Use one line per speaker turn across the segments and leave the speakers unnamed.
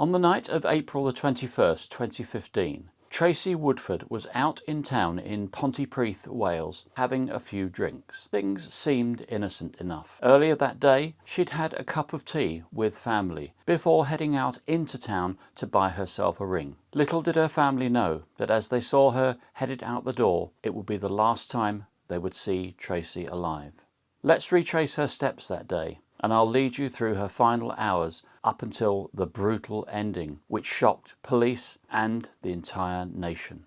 On the night of April the 21st, 2015, Tracey Woodford was out in town in Pontypridd, Wales, having a few drinks. Things seemed innocent enough. Earlier that day, she'd had a cup of tea with family before heading out into town to buy herself a ring. Little did her family know that as they saw her headed out the door, it would be the last time they would see Tracy alive. Let's retrace her steps that day, and I'll lead you through her final hours up until the brutal ending, which shocked police and the entire nation.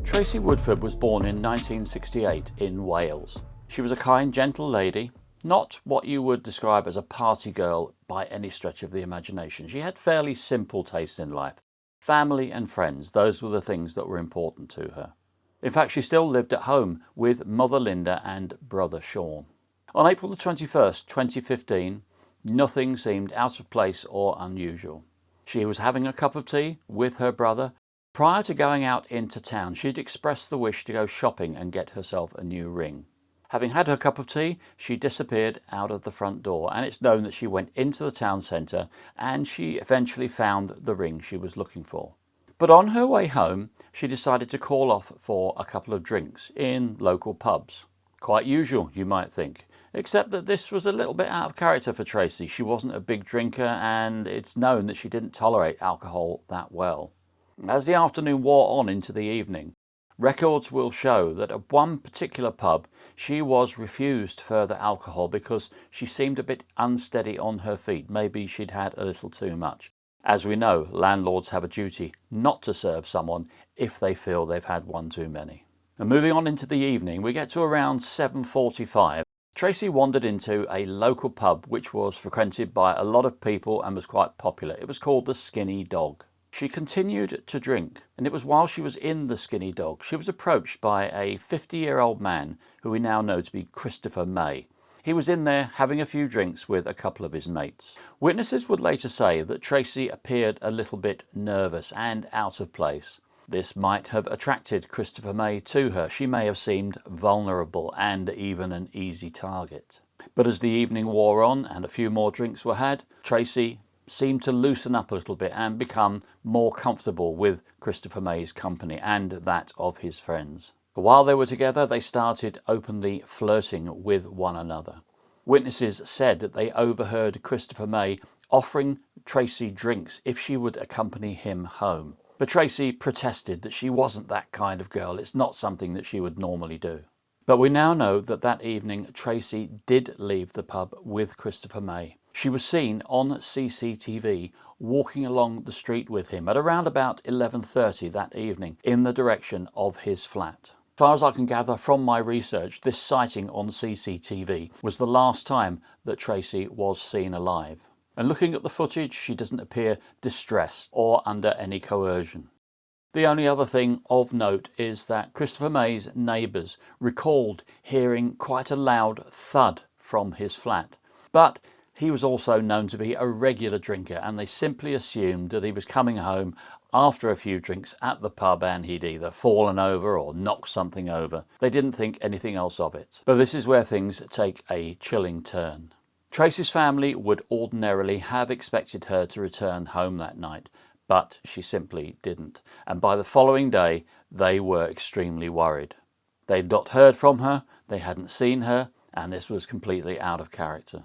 Tracey Woodford was born in 1968 in Wales. She was a kind, gentle lady, not what you would describe as a party girl by any stretch of the imagination. She had fairly simple taste in life. Family and friends, those were the things that were important to her. In fact, she still lived at home with mother Linda and brother Sean. On April the 21st, 2015, nothing seemed out of place or unusual. She was having a cup of tea with her brother. Prior to going out into town, she'd expressed the wish to go shopping and get herself a new ring. Having had her cup of tea, she disappeared out of the front door, and it's known that she went into the town centre and she eventually found the ring she was looking for. But on her way home, she decided to call off for a couple of drinks in local pubs. Quite usual, you might think, except that this was a little bit out of character for Tracy. She wasn't a big drinker, and it's known that she didn't tolerate alcohol that well. As the afternoon wore on into the evening, records will show that at one particular pub she was refused further alcohol because she seemed a bit unsteady on her feet. Maybe she'd had a little too much. As we know, landlords have a duty not to serve someone if they feel they've had one too many. And moving on into the evening, we get to around 7:45. Tracy wandered into a local pub which was frequented by a lot of people and was quite popular. It was called the Skinny Dog. She continued to drink, and it was while she was in the Skinny Dog she was approached by a 50-year-old man who we now know to be Christopher May. He was in there having a few drinks with a couple of his mates. Witnesses would later say that Tracy appeared a little bit nervous and out of place. This might have attracted Christopher May to her. She may have seemed vulnerable and even an easy target. But as the evening wore on and a few more drinks were had, Tracy seemed to loosen up a little bit and become more comfortable with Christopher May's company and that of his friends. While they were together, they started openly flirting with one another. Witnesses said that they overheard Christopher May offering Tracy drinks if she would accompany him home. But Tracy protested that she wasn't that kind of girl. It's not something that she would normally do. But we now know that that evening Tracy did leave the pub with Christopher May. She was seen on CCTV walking along the street with him at around about 11:30 that evening in the direction of his flat. As far as I can gather from my research, this sighting on CCTV was the last time that Tracy was seen alive. And looking at the footage, she doesn't appear distressed or under any coercion. The only other thing of note is that Christopher May's neighbours recalled hearing quite a loud thud from his flat. But he was also known to be a regular drinker, and they simply assumed that he was coming home after a few drinks at the pub and he'd either fallen over or knocked something over. They didn't think anything else of it. But this is where things take a chilling turn. Tracy's family would ordinarily have expected her to return home that night, but she simply didn't. And by the following day, they were extremely worried. They'd not heard from her, they hadn't seen her, and this was completely out of character.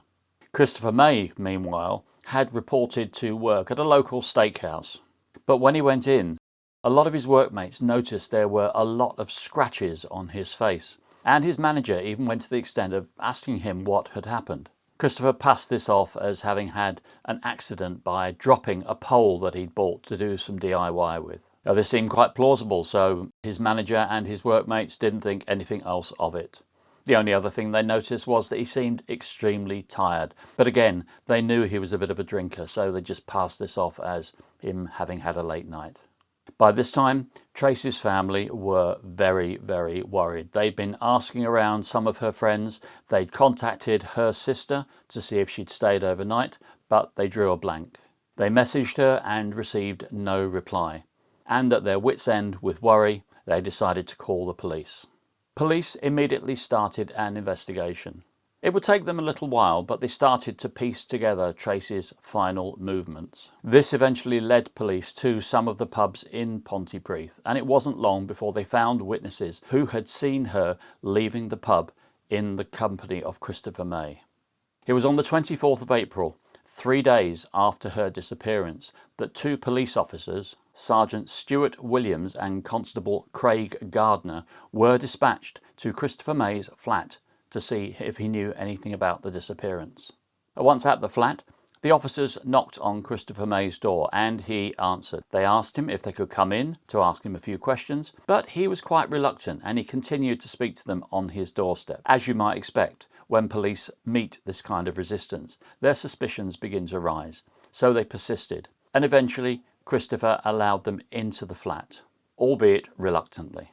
Christopher May, meanwhile, had reported to work at a local steakhouse. But when he went in, a lot of his workmates noticed there were a lot of scratches on his face, and his manager even went to the extent of asking him what had happened. Christopher passed this off as having had an accident by dropping a pole that he'd bought to do some DIY with. Now, this seemed quite plausible, so his manager and his workmates didn't think anything else of it. The only other thing they noticed was that he seemed extremely tired. But again, they knew he was a bit of a drinker, so they just passed this off as him having had a late night. By this time, Tracy's family were very, very worried. They'd been asking around some of her friends. They'd contacted her sister to see if she'd stayed overnight, but they drew a blank. They messaged her and received no reply, and at their wits' end with worry, they decided to call the police. Police immediately started an investigation. It would take them a little while, but they started to piece together Tracy's final movements. This eventually led police to some of the pubs in Pontypridd, and it wasn't long before they found witnesses who had seen her leaving the pub in the company of Christopher May. It was on the 24th of April, 3 days after her disappearance, that 2 police officers, Sergeant Stuart Williams and Constable Craig Gardner, were dispatched to Christopher May's flat to see if he knew anything about the disappearance. Once at the flat, the officers knocked on Christopher May's door and he answered. They asked him if they could come in to ask him a few questions, but he was quite reluctant and he continued to speak to them on his doorstep. As you might expect, when police meet this kind of resistance, their suspicions begin to rise, so they persisted, and eventually Christopher allowed them into the flat, albeit reluctantly.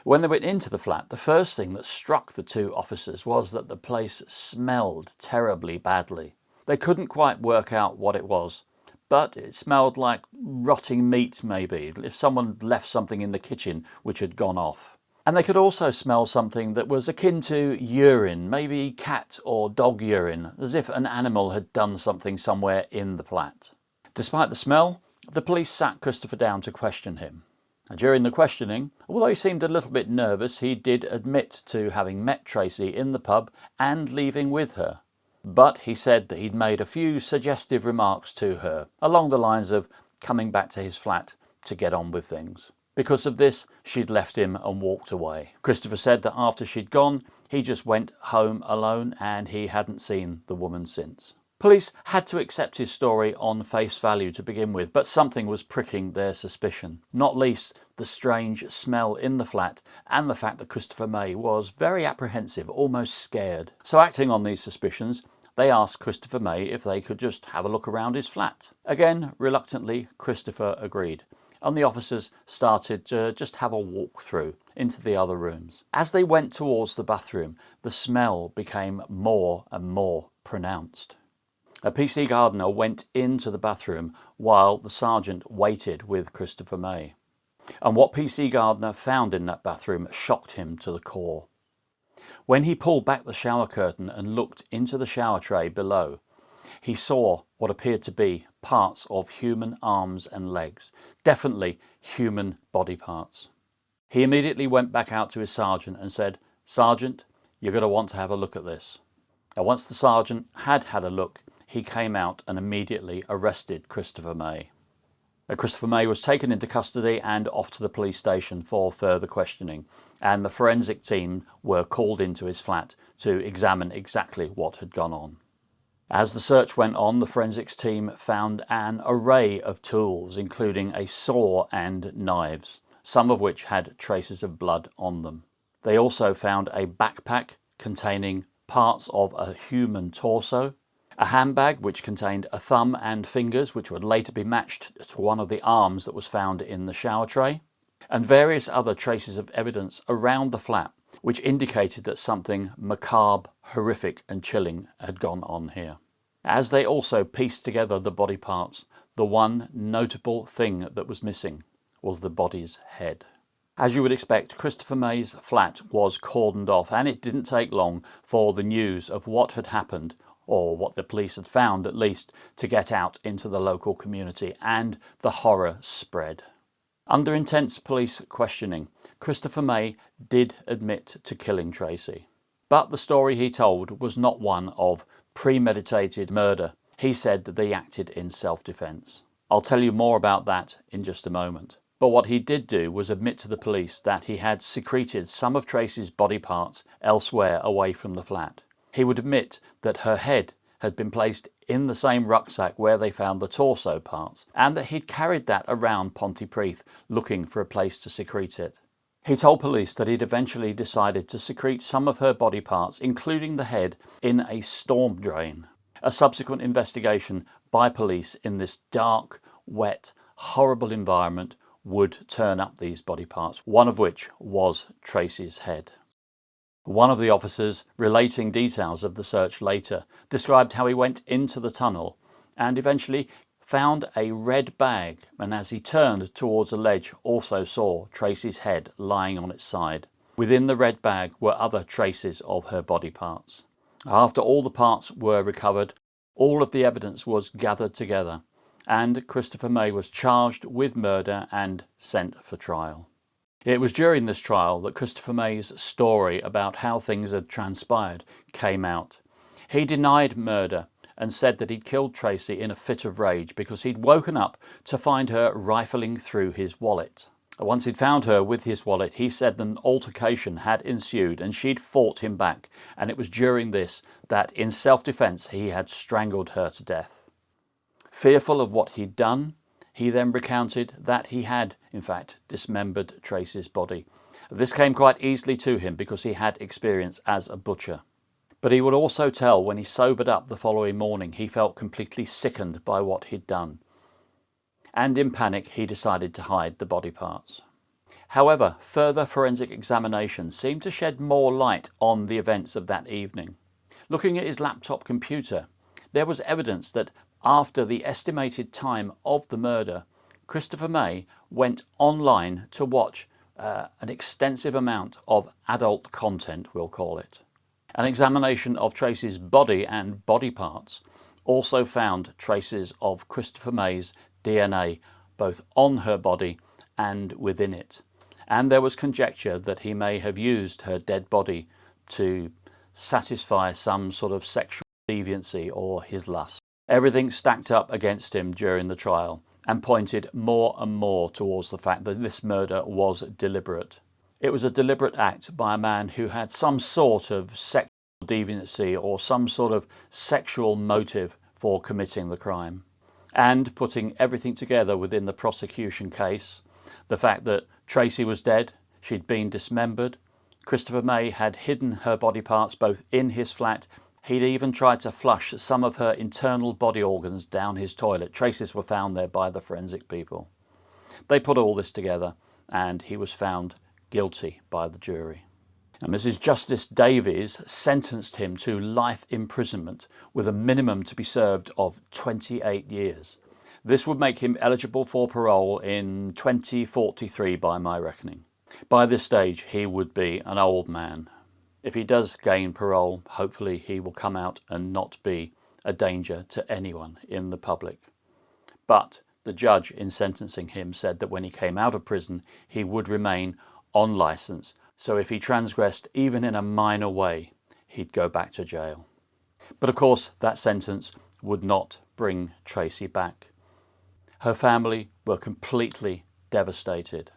When they went into the flat, the first thing that struck the 2 officers was that the place smelled terribly badly. They couldn't quite work out what it was, but it smelled like rotting meat maybe, if someone left something in the kitchen which had gone off. And they could also smell something that was akin to urine, maybe cat or dog urine, as if an animal had done something somewhere in the flat. Despite the smell, the police sat Christopher down to question him. During the questioning, although he seemed a little bit nervous, he did admit to having met Tracy in the pub and leaving with her. But he said that he'd made a few suggestive remarks to her, along the lines of coming back to his flat to get on with things. Because of this, she'd left him and walked away. Christopher said that after she'd gone, he just went home alone and he hadn't seen the woman since. Police had to accept his story on face value to begin with, but something was pricking their suspicion, not least the strange smell in the flat and the fact that Christopher May was very apprehensive, almost scared. So acting on these suspicions, they asked Christopher May if they could just have a look around his flat. Again, reluctantly, Christopher agreed, and the officers started to just have a walk through into the other rooms. As they went towards the bathroom, the smell became more and more pronounced. A PC Gardner went into the bathroom while the sergeant waited with Christopher May. And what PC Gardner found in that bathroom shocked him to the core. When he pulled back the shower curtain and looked into the shower tray below, he saw what appeared to be parts of human arms and legs, definitely human body parts. He immediately went back out to his sergeant and said, "Sergeant, you're going to want to have a look at this." And once the sergeant had had a look, he came out and immediately arrested Christopher May. Christopher May was taken into custody and off to the police station for further questioning, and the forensic team were called into his flat to examine exactly what had gone on. As the search went on, the forensics team found an array of tools, including a saw and knives, some of which had traces of blood on them. They also found a backpack containing parts of a human torso, a handbag which contained a thumb and fingers which would later be matched to one of the arms that was found in the shower tray, and various other traces of evidence around the flat which indicated that something macabre, horrific and chilling had gone on here. As they also pieced together the body parts, the one notable thing that was missing was the body's head. As you would expect, Christopher May's flat was cordoned off, and it didn't take long for the news of what had happened, or what the police had found at least, to get out into the local community, and the horror spread. Under intense police questioning, Christopher May did admit to killing Tracy. But the story he told was not one of premeditated murder. He said that they acted in self-defense. I'll tell you more about that in just a moment. But what he did do was admit to the police that he had secreted some of Tracy's body parts elsewhere away from the flat. He would admit that her head had been placed in the same rucksack where they found the torso parts, and that he'd carried that around Pontypridd looking for a place to secrete it. He told police that he'd eventually decided to secrete some of her body parts, including the head, in a storm drain. A subsequent investigation by police in this dark, wet, horrible environment would turn up these body parts, one of which was Tracy's head. One of the officers, relating details of the search later, described how he went into the tunnel and eventually found a red bag, and as he turned towards the ledge also saw Tracy's head lying on its side. Within the red bag were other traces of her body parts. After all the parts were recovered, all of the evidence was gathered together, and Christopher May was charged with murder and sent for trial. It was during this trial that Christopher May's story about how things had transpired came out. He denied murder and said that he'd killed Tracy in a fit of rage because he'd woken up to find her rifling through his wallet. Once he'd found her with his wallet, he said an altercation had ensued and she'd fought him back, and it was during this that, in self-defence, he had strangled her to death. Fearful of what he'd done, he then recounted that he had, in fact, dismembered Tracy's body. This came quite easily to him because he had experience as a butcher. But he would also tell when he sobered up the following morning he felt completely sickened by what he'd done. And in panic he decided to hide the body parts. However, further forensic examination seemed to shed more light on the events of that evening. Looking at his laptop computer, there was evidence that after the estimated time of the murder, Christopher May went online to watch an extensive amount of adult content, we'll call it. An examination of Tracy's body and body parts also found traces of Christopher May's DNA both on her body and within it, and there was conjecture that he may have used her dead body to satisfy some sort of sexual deviancy or his lust. Everything stacked up against him during the trial and pointed more and more towards the fact that this murder was deliberate. It was a deliberate act by a man who had some sort of sexual deviancy or some sort of sexual motive for committing the crime. And putting everything together within the prosecution case, the fact that Tracy was dead, she'd been dismembered, Christopher May had hidden her body parts both in his flat, he'd even tried to flush some of her internal body organs down his toilet. Traces were found there by the forensic people. They put all this together and he was found guilty by the jury. And Mrs. Justice Davies sentenced him to life imprisonment with a minimum to be served of 28 years. This would make him eligible for parole in 2043 by my reckoning. By this stage he would be an old man. If he does gain parole, hopefully he will come out and not be a danger to anyone in the public. But the judge in sentencing him said that when he came out of prison he would remain on licence. So if he transgressed even in a minor way, he'd go back to jail. But of course, that sentence would not bring Tracy back. Her family were completely devastated,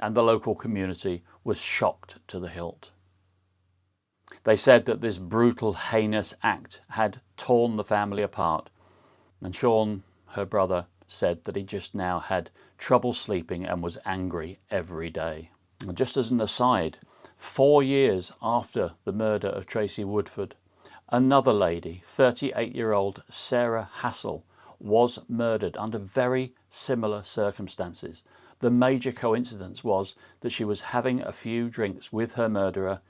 and the local community was shocked to the hilt. They said that this brutal, heinous act had torn the family apart, and Sean, her brother, said that he just now had trouble sleeping and was angry every day. And just as an aside, 4 years after the murder of Tracey Woodford, another lady, 38-year-old Sarah Hassel, was murdered under very similar circumstances. The major coincidence was that she was having a few drinks with her murderer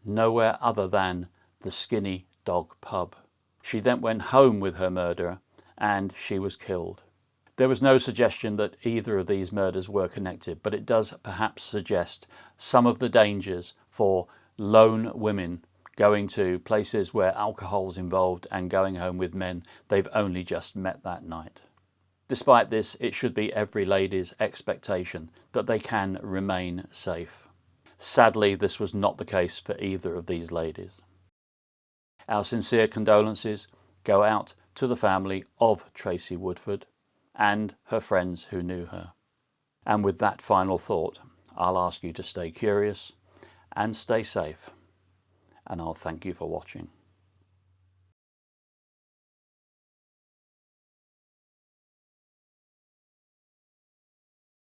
nowhere other than the Skinny Dog pub. She then went home with her murderer and she was killed. There was no suggestion that either of these murders were connected, but it does perhaps suggest some of the dangers for lone women going to places where alcohol is involved and going home with men they've only just met that night. Despite this, it should be every lady's expectation that they can remain safe. Sadly, this was not the case for either of these ladies. Our sincere condolences go out to the family of Tracey Woodford and her friends who knew her. And with that final thought, I'll ask you to stay curious and stay safe, and I'll thank you for watching.